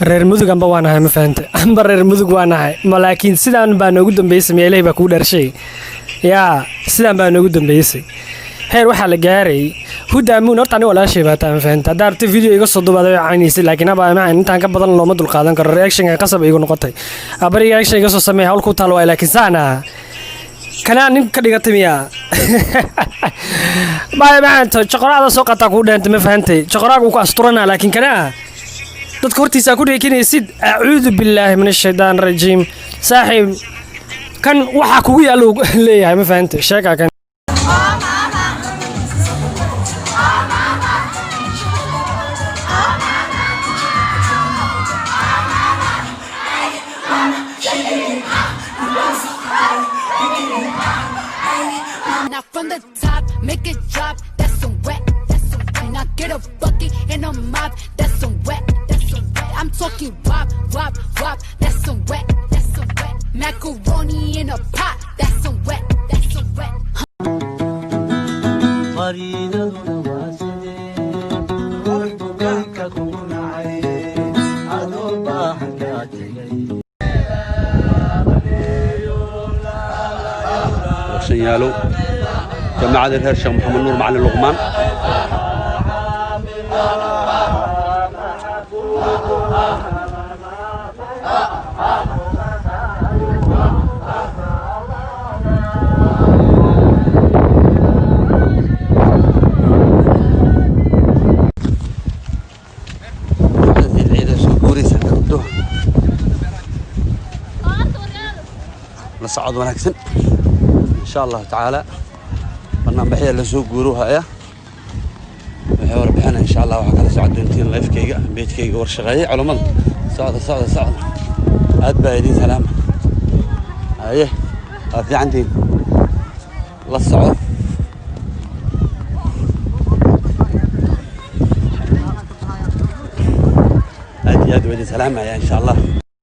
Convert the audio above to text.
reer mudug amba waan ahay ma fahamtay amba reer mudug waan ahay laakiin sidaan baa noogu dambeysay meelahay baa ku dharshay yaa sidaan baa noogu dambeysay heer waxa la gaaray hudaamuun horta aniga walaashay baa taan fahamtay daarta video iga soo duubada way caynaysa laakiin aba ma intaan ka badan looma dul qaadan karo reaction ay qasab igu noqotay abari reaction iga soo sameeyay hawl ku taal way laakiin saana kana nin ka dhigatay miya baa maanta choqorada soo qata ku dheentay ma fahamtay choqoraagu ku asturana laakiin kana dadka hortiisa ku dheekinaysid a'uudu billahi minash shaytaan rajiim saaxiib kan waxa kugu yaalo leeyahay ma fahamtay sheeka kan Now from the top, make it drop. That's some wet. That's some wet. Now get a bucket and a mop. That's some wet. That's some wet. I'm talking wop, wop, wop. That's some wet. That's some wet. Macaroni in a pot. That's some wet. That's some wet. يالو جماعة الهرشة محمد نور معلم لقمان لصعد ونكسن إن شاء الله تعالى برنامجيا لسوق جروها يا محور بحنا إن شاء الله وحكى سعد دنتين لايف كيجا بيت كيجا ورشغاية على مض صعد هاد بايدين سلام أيه في عندي للصعود هاد بايدين سلام يا إن شاء الله